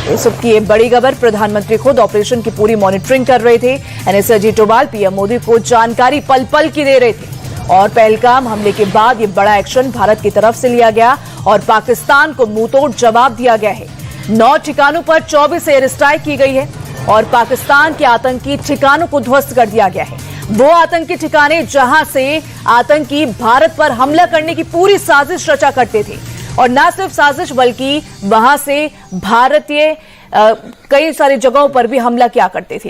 इस वक्त की बड़ी खबर, प्रधानमंत्री खुद ऑपरेशन की पूरी मॉनिटरिंग कर रहे थे। एनएसए अजीत डोभाल पीएम मोदी को जानकारी पल पल की दे रहे थे और पहलगाम हमले के बाद ये बड़ा एक्शन भारत की तरफ से लिया गया और पाकिस्तान को मुंहतोड़ जवाब दिया गया है। 9 ठिकानों पर 24 एयर स्ट्राइक की गई है और पाकिस्तान के आतंकी ठिकानों को ध्वस्त कर दिया गया है। वो आतंकी ठिकाने जहां से आतंकी भारत पर हमला करने की पूरी साजिश रचा करते थे और न सिर्फ साजिश बल्कि वहां से भारतीय कई सारी जगहों पर भी हमला किया करते थे।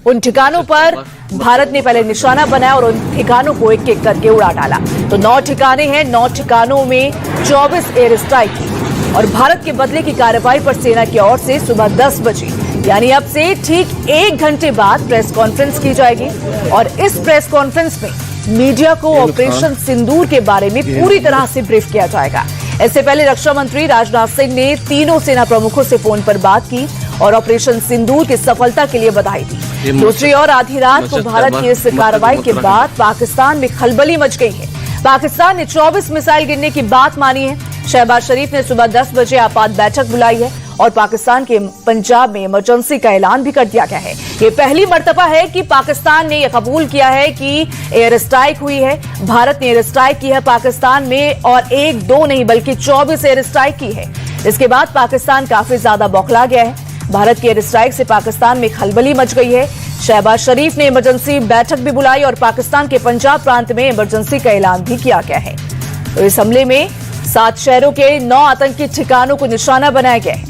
उन ठिकानों पर भारत ने पहले निशाना बनाया और उन ठिकानों को एक एक करके उड़ा डाला। तो 9 ठिकाने हैं, 9 ठिकानों में 24 एयर स्ट्राइक की और भारत के बदले की कार्रवाई पर सेना की ओर से सुबह 10 बजे यानी अब से ठीक 1 घंटे बाद प्रेस कॉन्फ्रेंस की जाएगी और इस प्रेस कॉन्फ्रेंस में मीडिया को ऑपरेशन सिंदूर के बारे में पूरी तरह से ब्रीफ किया जाएगा। इससे पहले रक्षा मंत्री राजनाथ सिंह ने तीनों सेना प्रमुखों से फोन पर बात की और ऑपरेशन सिंदूर की सफलता के लिए बधाई दी। दूसरी ओर आधी रात को भारत की इस कार्रवाई के बाद पाकिस्तान में खलबली मच गई है। पाकिस्तान ने 24 मिसाइल गिरने की बात मानी है। शहबाज शरीफ ने सुबह 10 बजे आपात बैठक बुलाई है और पाकिस्तान के पंजाब में इमरजेंसी का ऐलान भी कर दिया गया है। ये पहली मर्तबा है कि पाकिस्तान ने यह कबूल किया है कि एयर स्ट्राइक हुई है। भारत ने एयर स्ट्राइक की है पाकिस्तान में और 1-2 नहीं बल्कि 24 एयर स्ट्राइक की है। इसके बाद पाकिस्तान काफी ज्यादा बौखला गया है। भारत की एयर स्ट्राइक से पाकिस्तान में खलबली मच गई है। शहबाज शरीफ ने इमरजेंसी बैठक भी बुलाई और पाकिस्तान के पंजाब प्रांत में इमरजेंसी का ऐलान भी किया गया है। तो इस हमले में 7 शहरों के 9 आतंकी ठिकानों को निशाना बनाया गया है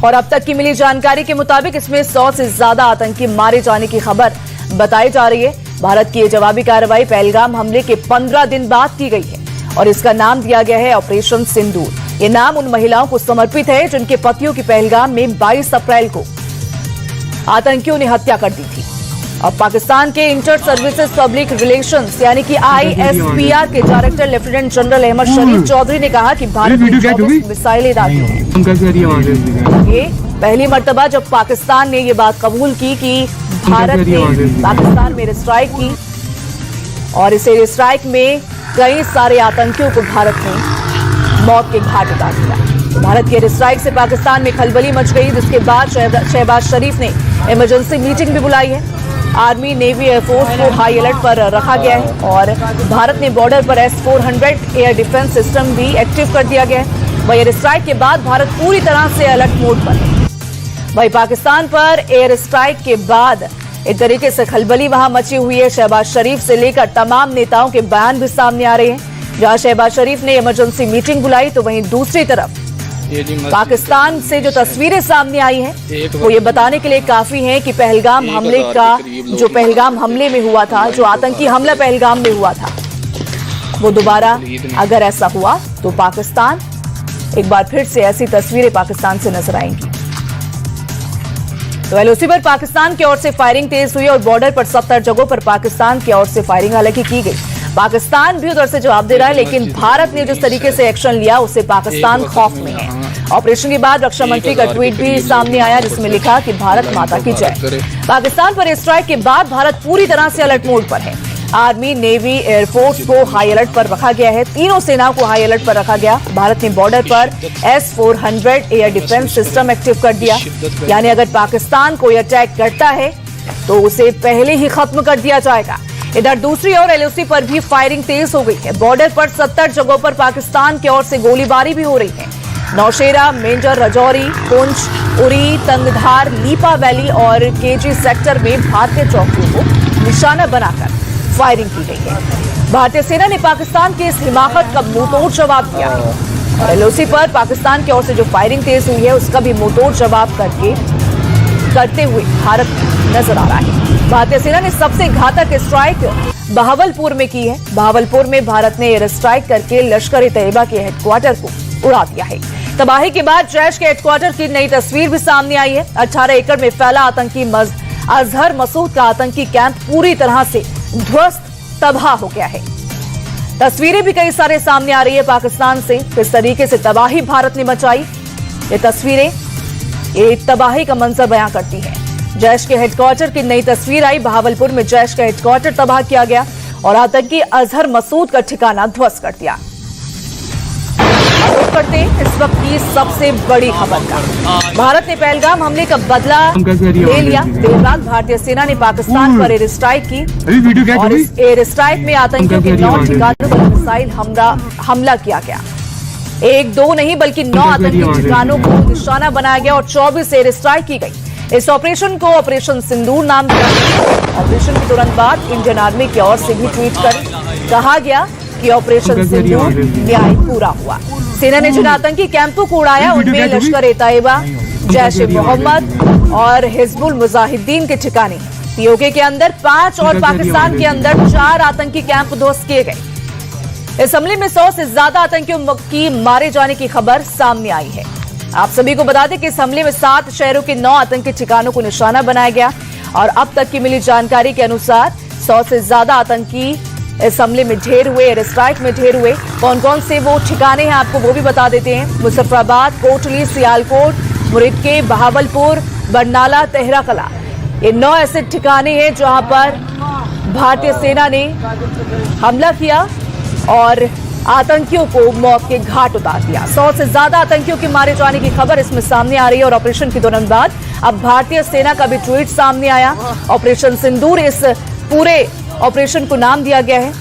और अब तक की मिली जानकारी के मुताबिक इसमें 100 से ज्यादा आतंकी मारे जाने की खबर बताई जा रही है। भारत की ये जवाबी कार्रवाई पहलगाम हमले के 15 दिन बाद की गई है और इसका नाम दिया गया है ऑपरेशन सिंदूर। ये नाम उन महिलाओं को समर्पित है जिनके पतियों की पहलगाम में 22 अप्रैल को आतंकियों ने हत्या कर दी थी। अब पाकिस्तान के इंटर सर्विसेज पब्लिक रिलेशंस यानी कि ISPR के डायरेक्टर लेफ्टिनेंट जनरल अहमद शरीफ चौधरी ने कहा कि भारत ने 24 मिसाइलें दागी हैं। ये पहली मर्तबा जब पाकिस्तान ने ये बात कबूल की कि भारत ने पाकिस्तान में एयर स्ट्राइक की और इस एयर स्ट्राइक में कई सारे आतंकियों को भारत ने मौत के घाट उतार दिया। भारत की एयर स्ट्राइक से पाकिस्तान में खलबली मच गई, जिसके बाद शहबाज शरीफ ने इमरजेंसी मीटिंग भी बुलाई है। आर्मी, नेवी, एयरफोर्स को हाई अलर्ट पर रखा गया है और भारत ने बॉर्डर पर S-400 एयर डिफेंस सिस्टम भी एक्टिव कर दिया गया है। वही एयर स्ट्राइक के बाद भारत पूरी तरह से अलर्ट मोड पर है। वही पाकिस्तान पर एयर स्ट्राइक के बाद एक तरीके से खलबली वहां मची हुई है। शहबाज शरीफ से लेकर तमाम नेताओं के बयान भी सामने आ रहे हैं। जहां शहबाज शरीफ ने इमरजेंसी मीटिंग बुलाई तो वहीं दूसरी तरफ पाकिस्तान से जो तस्वीरें सामने आई हैं वो ये बताने के लिए काफी हैं कि पहलगाम हमले का जो पहलगाम हमले में हुआ था, जो आतंकी हमला पहलगाम में हुआ था, वो दोबारा अगर ऐसा हुआ तो पाकिस्तान एक बार फिर से ऐसी तस्वीरें पाकिस्तान से नजर आएंगी। तो LOC पर पाकिस्तान की ओर से फायरिंग तेज हुई और बॉर्डर पर 70 जगहों पर पाकिस्तान की ओर से फायरिंग हालांकि की गई। पाकिस्तान भी उधर से जवाब दे रहा है, लेकिन भारत ने जिस तरीके से एक्शन लिया उससे पाकिस्तान खौफ में है। ऑपरेशन के बाद रक्षा मंत्री का ट्वीट भी सामने आया जिसमें लिखा कि भारत माता की जय। पाकिस्तान पर स्ट्राइक के बाद भारत पूरी तरह से अलर्ट मोड पर है। आर्मी, नेवी, एयरफोर्स को हाई अलर्ट पर रखा गया है। तीनों सेनाओं को हाई अलर्ट पर रखा गया। भारत ने बॉर्डर पर S-400 air defence system active कर दिया, यानी अगर पाकिस्तान कोई अटैक करता है तो उसे पहले ही खत्म कर दिया जाएगा। इधर दूसरी ओर LOC पर भी फायरिंग तेज हो गई है। बॉर्डर पर 70 जगहों पर पाकिस्तान की ओर से गोलीबारी भी हो रही है। नौशेरा, मेंढर, राजौरी, पुंछ, उरी, तंगधार, लीपा वैली और KG सेक्टर में भारतीय चौकियों को निशाना बनाकर फायरिंग की गई है। भारतीय सेना ने पाकिस्तान की इस हिमाकत का मुंहतोड़ जवाब दिया है और LOC पर पाकिस्तान की ओर से जो फायरिंग तेज हुई है उसका भी मुंहतोड़ जवाब करते हुए भारत नजर आ रहा है। भारतीय सेना ने सबसे घातक स्ट्राइक बहावलपुर में की है। बहावलपुर में भारत ने एयर स्ट्राइक करके लश्कर-ए-तैयबा के हेडक्वार्टर को उड़ा दिया है। तबाही के बाद जैश के हेडक्वार्टर की नई तस्वीर भी सामने आई है। 18 एकड़ में फैला आतंकी अजहर मसूद का आतंकी कैंप पूरी तरह से ध्वस्त तबाह हो गया है। तस्वीरें भी कई सारे सामने आ रही है पाकिस्तान से, किस तरीके से तबाही भारत ने मचाई। ये तस्वीरें एक तबाही का मंजर बयां करती है। जैश के हेडक्वार्टर की नई तस्वीर आई। बहावलपुर में जैश का हेडक्वार्टर तबाह किया गया और आतंकी अजहर मसूद का ठिकाना ध्वस्त कर दिया। रुख करते हैं इस वक्त की सबसे बड़ी खबर का। भारत ने पहलगाम हमले का बदला ले लिया। देर रात भारतीय सेना ने पाकिस्तान पर एयर स्ट्राइक की और इस एयर स्ट्राइक में आतंकियों के 9 ठिकानों पर मिसाइल हमला किया गया। 1 2 नहीं बल्कि 9 आतंकी ठिकानों को निशाना बनाया गया और 24 एयर स्ट्राइक की गई। इस ऑपरेशन को ऑपरेशन सिंदूर नाम दिया गया। ऑपरेशन के तुरंत बाद इंडियन आर्मी की ओर से भी ट्वीट कर कहा गया कि ऑपरेशन सिंदूर न्याय पूरा हुआ। सेना ने जिन आतंकी कैंपों को उड़ाया उनमें लश्कर-ए-तैयबा, जैश-ए-मोहम्मद और हिजबुल मुजाहिदीन के ठिकाने। पीओके के अंदर 5 और पाकिस्तान के अंदर 4 आतंकी कैंप ध्वस्त किए गए। इस हमले में 100 से ज्यादा आतंकियों की मारे जाने की खबर सामने आई है। आप सभी को बता दें कि इस हमले में 7 शहरों के 9 आतंकी ठिकानों को निशाना बनाया गया और अब तक की मिली जानकारी के अनुसार 100 से ज्यादा आतंकी इस हमले में ढेर हुए, एयर स्ट्राइक में ढेर हुए। कौन कौन से वो ठिकाने हैं आपको वो भी बता देते हैं। मुजफ्फराबाद, कोटली, सियालकोट, मुरिक्के, बहावलपुर, बरनाला, तेहरा कला, ये 9 ऐसे ठिकाने हैं जहां पर भारतीय सेना ने हमला किया और आतंकियों को मौत के घाट उतार दिया। 100 से ज्यादा आतंकियों के मारे जाने की खबर इसमें सामने आ रही है और ऑपरेशन के तुरंत बाद अब भारतीय सेना का भी ट्वीट सामने आया। ऑपरेशन सिंदूर इस पूरे ऑपरेशन को नाम दिया गया है।